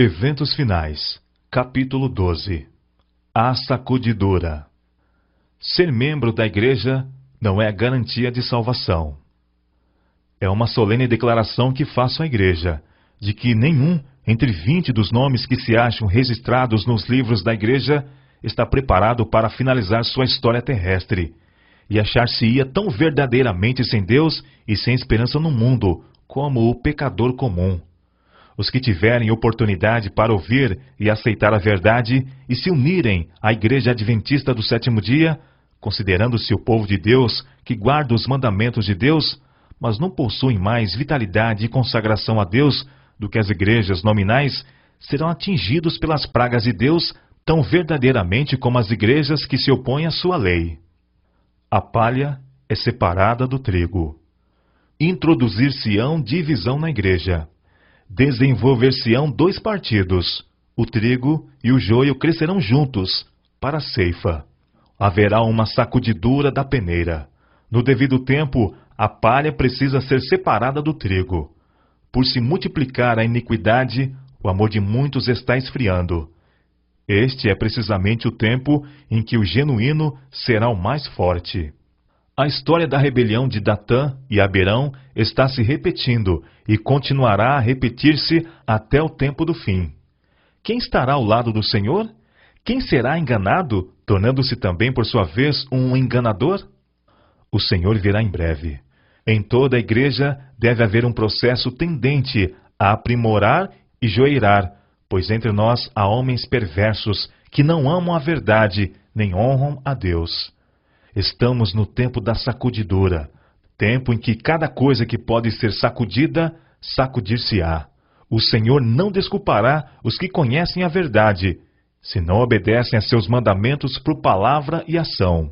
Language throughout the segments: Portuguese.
Eventos finais. Capítulo 12. A sacudidura. Ser membro da igreja não é garantia de salvação. É uma solene declaração que faço à igreja, de que nenhum entre 20 dos nomes que se acham registrados nos livros da igreja está preparado para finalizar sua história terrestre e achar-se-ia tão verdadeiramente sem Deus e sem esperança no mundo como o pecador comum. Os que tiverem oportunidade para ouvir e aceitar a verdade e se unirem à Igreja Adventista do Sétimo Dia, considerando-se o povo de Deus que guarda os mandamentos de Deus, mas não possuem mais vitalidade e consagração a Deus do que as igrejas nominais, serão atingidos pelas pragas de Deus tão verdadeiramente como as igrejas que se opõem à sua lei. A palha é separada do trigo. Introduzir-se-ão divisão na igreja. Desenvolver-se-ão dois partidos. O trigo e o joio crescerão juntos, para a ceifa. Haverá uma sacudidura da peneira. No devido tempo, a palha precisa ser separada do trigo. Por se multiplicar a iniquidade, o amor de muitos está esfriando. Este é precisamente o tempo em que o genuíno será o mais forte. A história da rebelião de Datã e Abirão está se repetindo e continuará a repetir-se até o tempo do fim. Quem estará ao lado do Senhor? Quem será enganado, tornando-se também por sua vez um enganador? O Senhor virá em breve. Em toda a igreja deve haver um processo tendente a aprimorar e joeirar, pois entre nós há homens perversos que não amam a verdade nem honram a Deus. Estamos no tempo da sacudidura, tempo em que cada coisa que pode ser sacudida, sacudir-se-á. O Senhor não desculpará os que conhecem a verdade, se não obedecem a seus mandamentos por palavra e ação.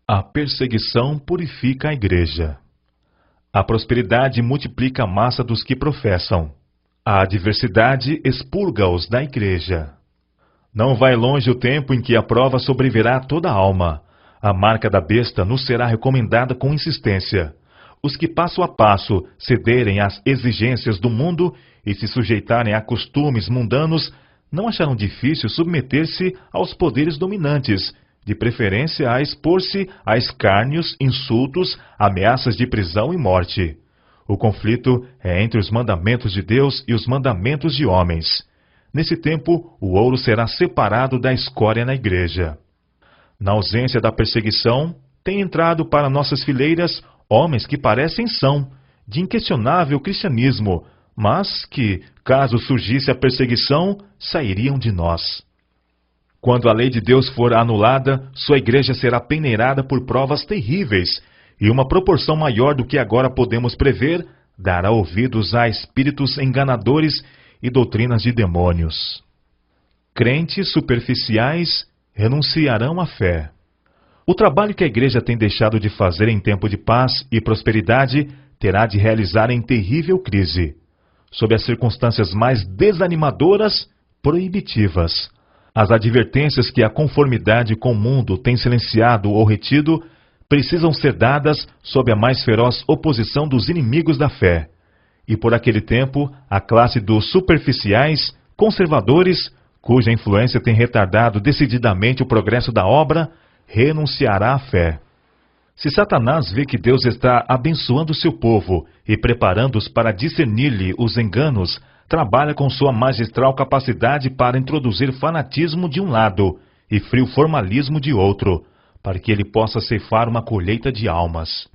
A perseguição purifica a igreja. A prosperidade multiplica a massa dos que professam. A adversidade expurga-os da igreja. Não vai longe o tempo em que a prova sobrevirá a toda a alma. A marca da besta nos será recomendada com insistência. Os que passo a passo cederem às exigências do mundo e se sujeitarem a costumes mundanos, não acharão difícil submeter-se aos poderes dominantes, de preferência a expor-se a escárnios, insultos, ameaças de prisão e morte. O conflito é entre os mandamentos de Deus e os mandamentos de homens. Nesse tempo, o ouro será separado da escória na igreja. Na ausência da perseguição, tem entrado para nossas fileiras homens que parecem são, de inquestionável cristianismo, mas que, caso surgisse a perseguição, sairiam de nós. Quando a lei de Deus for anulada, sua igreja será peneirada por provas terríveis, e uma proporção maior do que agora podemos prever dará ouvidos a espíritos enganadores e doutrinas de demônios. Crentes superficiais renunciarão à fé. O trabalho que a igreja tem deixado de fazer em tempo de paz e prosperidade terá de realizar em terrível crise. Sob as circunstâncias mais desanimadoras, proibitivas. As advertências que a conformidade com o mundo tem silenciado ou retido precisam ser dadas sob a mais feroz oposição dos inimigos da fé. E por aquele tempo, a classe dos superficiais, conservadores, cuja influência tem retardado decididamente o progresso da obra, renunciará à fé. Se Satanás vê que Deus está abençoando seu povo e preparando-os para discernir-lhe os enganos, trabalha com sua magistral capacidade para introduzir fanatismo de um lado e frio formalismo de outro, para que ele possa ceifar uma colheita de almas.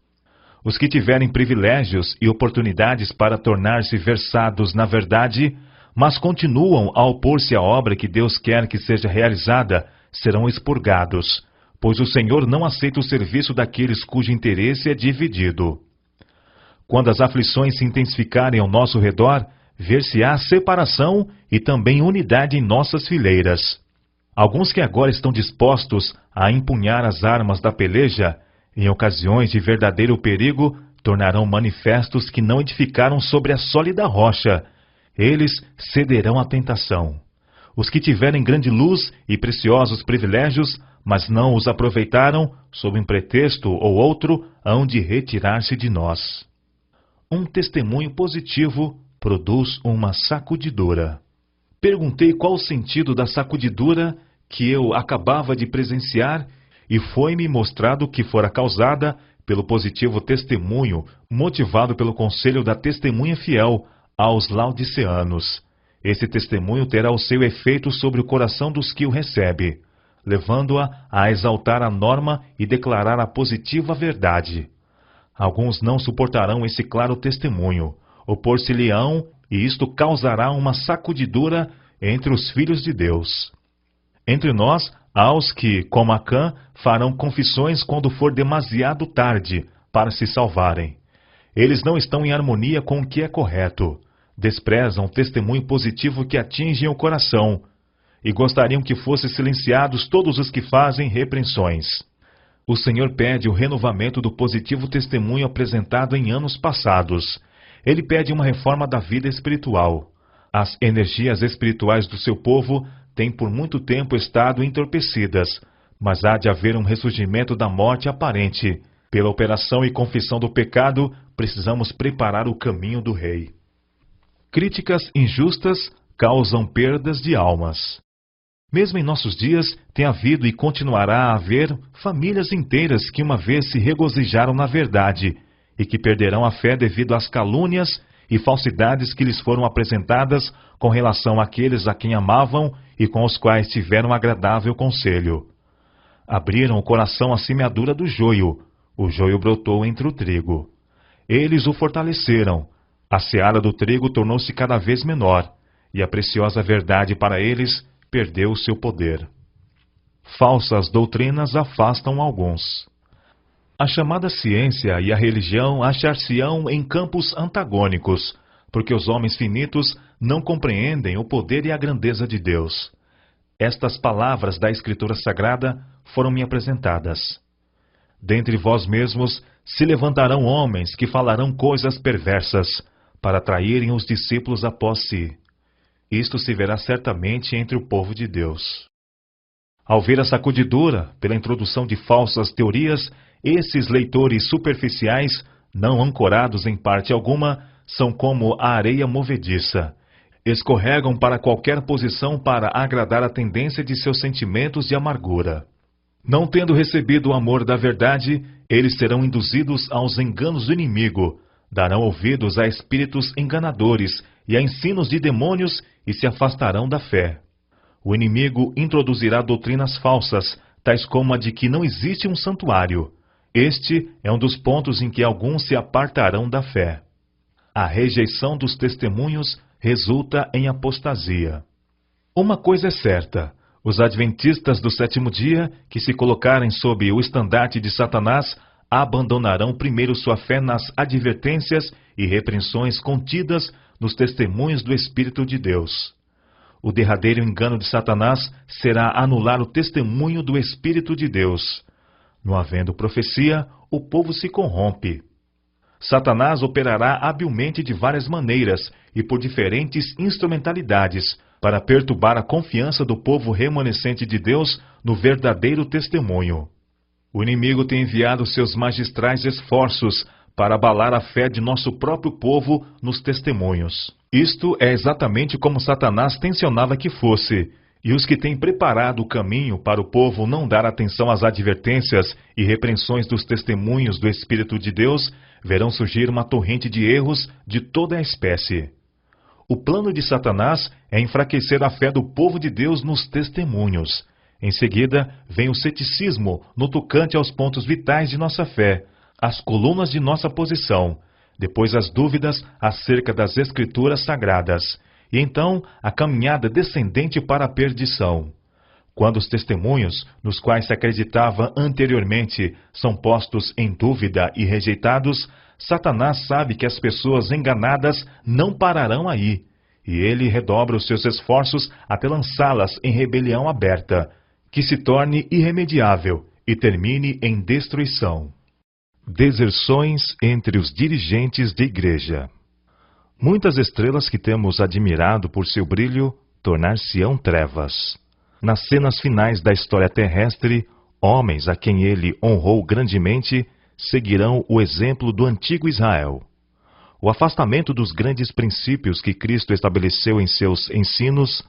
Os que tiverem privilégios e oportunidades para tornar-se versados na verdade, mas continuam a opor-se à obra que Deus quer que seja realizada, serão expurgados, pois o Senhor não aceita o serviço daqueles cujo interesse é dividido. Quando as aflições se intensificarem ao nosso redor, ver-se-á separação e também unidade em nossas fileiras. Alguns que agora estão dispostos a empunhar as armas da peleja, em ocasiões de verdadeiro perigo, tornarão manifestos que não edificaram sobre a sólida rocha. Eles cederão à tentação. Os que tiverem grande luz e preciosos privilégios, mas não os aproveitaram, sob um pretexto ou outro, hão de retirar-se de nós. Um testemunho positivo produz uma sacudidura. perguntei qual o sentido da sacudidura que eu acabava de presenciar e foi-me mostrado que fora causada pelo positivo testemunho motivado pelo conselho da testemunha fiel aos laodiceanos. Esse testemunho terá o seu efeito sobre o coração dos que o recebe, levando-a a exaltar a norma e declarar a positiva verdade. Alguns não suportarão esse claro testemunho, opor-se-lhe-ão, e isto causará uma sacudidura entre os filhos de Deus. Entre nós, há os que, como Acã, farão confissões quando for demasiado tarde para se salvarem. Eles não estão em harmonia com o que é correto, desprezam o testemunho positivo que atinge o coração, e gostariam que fossem silenciados todos os que fazem repreensões. O Senhor pede o renovamento do positivo testemunho apresentado em anos passados. Ele pede uma reforma da vida espiritual. As energias espirituais do seu povo têm por muito tempo estado entorpecidas, mas há de haver um ressurgimento da morte aparente. Pela operação e confissão do pecado, precisamos preparar o caminho do Rei. Críticas injustas causam perdas de almas. Mesmo em nossos dias, tem havido e continuará a haver famílias inteiras que uma vez se regozijaram na verdade e que perderão a fé devido às calúnias e falsidades que lhes foram apresentadas com relação àqueles a quem amavam e com os quais tiveram agradável conselho. Abriram o coração à semeadura do joio, o joio brotou entre o trigo. Eles o fortaleceram, a seara do trigo tornou-se cada vez menor, e a preciosa verdade para eles perdeu o seu poder. Falsas doutrinas afastam alguns. A chamada ciência e a religião achar-se-ão em campos antagônicos, porque os homens finitos não compreendem o poder e a grandeza de Deus. Estas palavras da Escritura Sagrada foram-me apresentadas. Dentre vós mesmos se levantarão homens que falarão coisas perversas, para atraírem os discípulos após si. Isto se verá certamente entre o povo de Deus. Ao ver a sacudidura pela introdução de falsas teorias, esses leitores superficiais, não ancorados em parte alguma, são como a areia movediça. Escorregam para qualquer posição para agradar a tendência de seus sentimentos de amargura. Não tendo recebido o amor da verdade, eles serão induzidos aos enganos do inimigo, darão ouvidos a espíritos enganadores e a ensinos de demônios e se afastarão da fé. O inimigo introduzirá doutrinas falsas, tais como a de que não existe um santuário. Este é um dos pontos em que alguns se apartarão da fé. A rejeição dos testemunhos resulta em apostasia. Uma coisa é certa: os adventistas do sétimo dia, que se colocarem sob o estandarte de Satanás, abandonarão primeiro sua fé nas advertências e repreensões contidas nos testemunhos do Espírito de Deus. O derradeiro engano de Satanás será anular o testemunho do Espírito de Deus. Não havendo profecia, o povo se corrompe. Satanás operará habilmente de várias maneiras e por diferentes instrumentalidades para perturbar a confiança do povo remanescente de Deus no verdadeiro testemunho. O inimigo tem enviado seus magistrais esforços para abalar a fé de nosso próprio povo nos testemunhos. Isto é exatamente como Satanás tensionava que fosse, e os que têm preparado o caminho para o povo não dar atenção às advertências e repreensões dos testemunhos do Espírito de Deus, verão surgir uma torrente de erros de toda a espécie. O plano de Satanás é enfraquecer a fé do povo de Deus nos testemunhos. Em seguida, vem o ceticismo no tocante aos pontos vitais de nossa fé, as colunas de nossa posição, depois as dúvidas acerca das Escrituras Sagradas, e então a caminhada descendente para a perdição. Quando os testemunhos, nos quais se acreditava anteriormente, são postos em dúvida e rejeitados, Satanás sabe que as pessoas enganadas não pararão aí, e ele redobra os seus esforços até lançá-las em rebelião aberta, que se torne irremediável e termine em destruição. Deserções entre os dirigentes de igreja. Muitas estrelas que temos admirado por seu brilho tornar-se-ão trevas. Nas cenas finais da história terrestre, homens a quem ele honrou grandemente seguirão o exemplo do antigo Israel. O afastamento dos grandes princípios que Cristo estabeleceu em seus ensinos,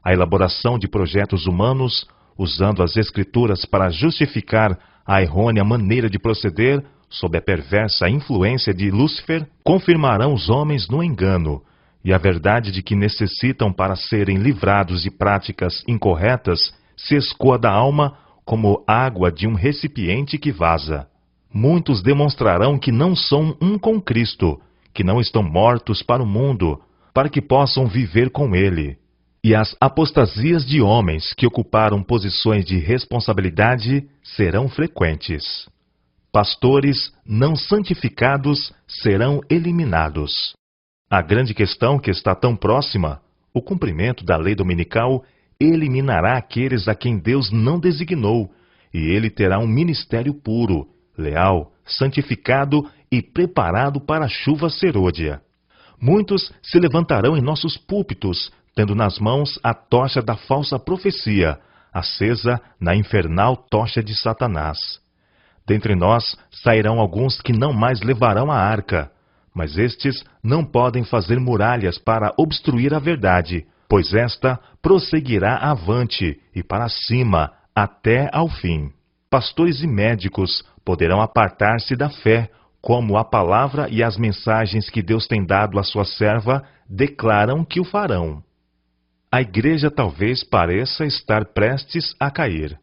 a elaboração de projetos humanos, usando as Escrituras para justificar a errônea maneira de proceder, sob a perversa influência de Lúcifer, confirmarão os homens no engano, e a verdade de que necessitam para serem livrados de práticas incorretas se escoa da alma como água de um recipiente que vaza. Muitos demonstrarão que não são um com Cristo, que não estão mortos para o mundo, para que possam viver com Ele. E as apostasias de homens que ocuparam posições de responsabilidade serão frequentes. Pastores não santificados serão eliminados. A grande questão que está tão próxima, o cumprimento da lei dominical, eliminará aqueles a quem Deus não designou, e ele terá um ministério puro, leal, santificado e preparado para a chuva serôdia. Muitos se levantarão em nossos púlpitos, tendo nas mãos a tocha da falsa profecia, acesa na infernal tocha de Satanás. Dentre nós sairão alguns que não mais levarão a arca, mas estes não podem fazer muralhas para obstruir a verdade, pois esta prosseguirá avante e para cima até ao fim. Pastores e médicos poderão apartar-se da fé, como a palavra e as mensagens que Deus tem dado à sua serva declaram que o farão. A igreja talvez pareça estar prestes a cair.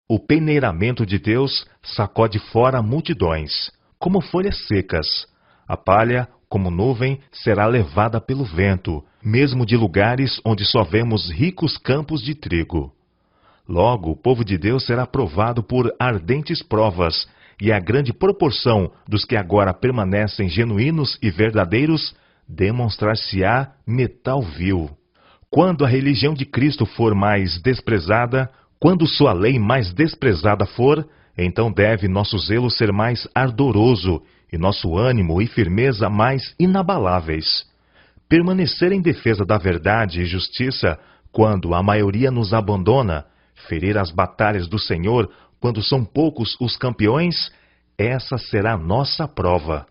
O peneiramento de Deus sacode fora multidões, como folhas secas. A palha, como nuvem, será levada pelo vento, mesmo de lugares onde só vemos ricos campos de trigo. Logo, o povo de Deus será provado por ardentes provas, e a grande proporção dos que agora permanecem genuínos e verdadeiros demonstrar-se-á metal vil. Quando a religião de Cristo for mais desprezada, quando sua lei mais desprezada for, então deve nosso zelo ser mais ardoroso e nosso ânimo e firmeza mais inabaláveis. Permanecer em defesa da verdade e justiça quando a maioria nos abandona, ferir as batalhas do Senhor quando são poucos os campeões, essa será a nossa prova.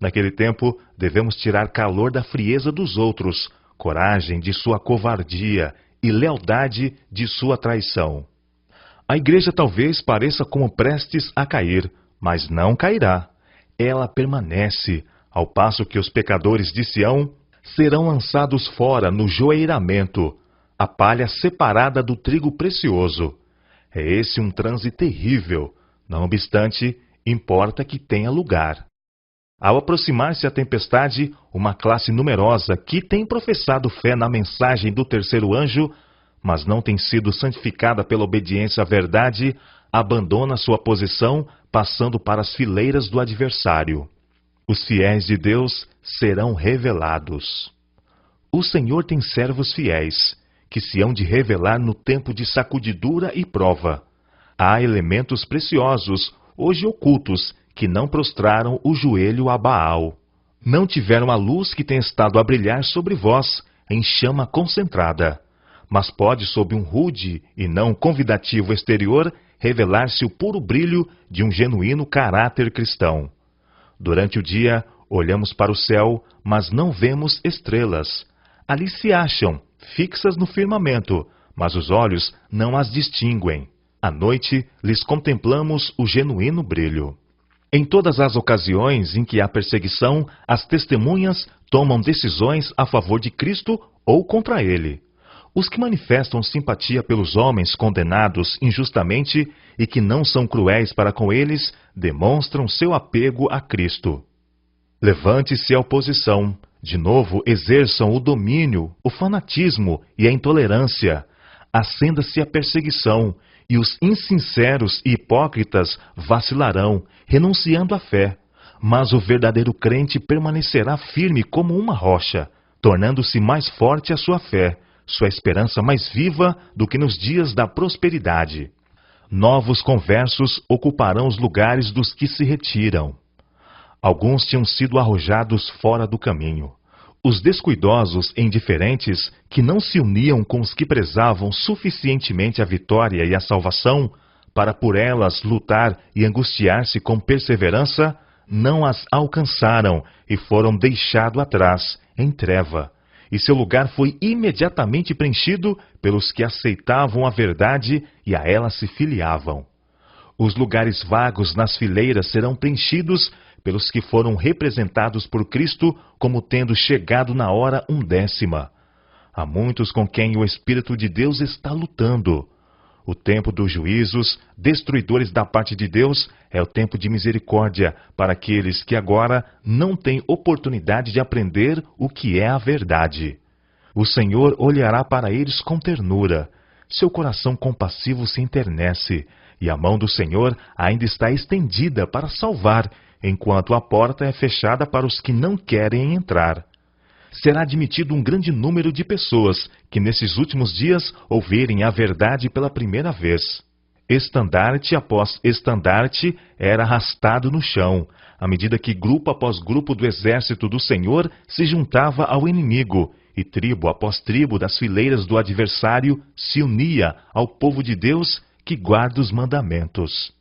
Naquele tempo, devemos tirar calor da frieza dos outros, coragem de sua covardia e lealdade de sua traição. A igreja talvez pareça como prestes a cair, mas não cairá. Ela permanece, ao passo que os pecadores de Sião serão lançados fora no joeiramento, a palha separada do trigo precioso. É esse um transe terrível, não obstante, importa que tenha lugar. Ao aproximar-se a tempestade, uma classe numerosa que tem professado fé na mensagem do terceiro anjo, mas não tem sido santificada pela obediência à verdade, abandona sua posição, passando para as fileiras do adversário. Os fiéis de Deus serão revelados. O Senhor tem servos fiéis, que se hão de revelar no tempo de sacudidura e prova. Há elementos preciosos, hoje ocultos, que não prostraram o joelho a Baal. Não tiveram a luz que tem estado a brilhar sobre vós, em chama concentrada. Mas pode, sob um rude e não convidativo exterior, revelar-se o puro brilho de um genuíno caráter cristão. Durante o dia, olhamos para o céu, mas não vemos estrelas. Ali se acham, fixas no firmamento, mas os olhos não as distinguem. À noite, lhes contemplamos o genuíno brilho. Em todas as ocasiões em que há perseguição, as testemunhas tomam decisões a favor de Cristo ou contra ele. Os que manifestam simpatia pelos homens condenados injustamente e que não são cruéis para com eles, demonstram seu apego a Cristo. Levante-se a oposição. De novo, exerçam o domínio, o fanatismo e a intolerância. Acenda-se a perseguição, e os insinceros e hipócritas vacilarão, renunciando à fé. Mas o verdadeiro crente permanecerá firme como uma rocha, tornando-se mais forte a sua fé, sua esperança mais viva do que nos dias da prosperidade. Novos conversos ocuparão os lugares dos que se retiram. Alguns tinham sido arrojados fora do caminho. Os descuidosos e indiferentes, que não se uniam com os que prezavam suficientemente a vitória e a salvação, para por elas lutar e angustiar-se com perseverança, não as alcançaram e foram deixados atrás, em treva, e seu lugar foi imediatamente preenchido pelos que aceitavam a verdade e a ela se filiavam. Os lugares vagos nas fileiras serão preenchidos pelos que foram representados por Cristo como tendo chegado na hora undécima. Há muitos com quem o Espírito de Deus está lutando. O tempo dos juízos, destruidores da parte de Deus, é o tempo de misericórdia para aqueles que agora não têm oportunidade de aprender o que é a verdade. O Senhor olhará para eles com ternura. Seu coração compassivo se enternece, e a mão do Senhor ainda está estendida para salvar, enquanto a porta é fechada para os que não querem entrar. Será admitido um grande número de pessoas que nesses últimos dias ouvirem a verdade pela primeira vez. Estandarte após estandarte era arrastado no chão, à medida que grupo após grupo do exército do Senhor se juntava ao inimigo, e tribo após tribo das fileiras do adversário se unia ao povo de Deus que guarda os mandamentos.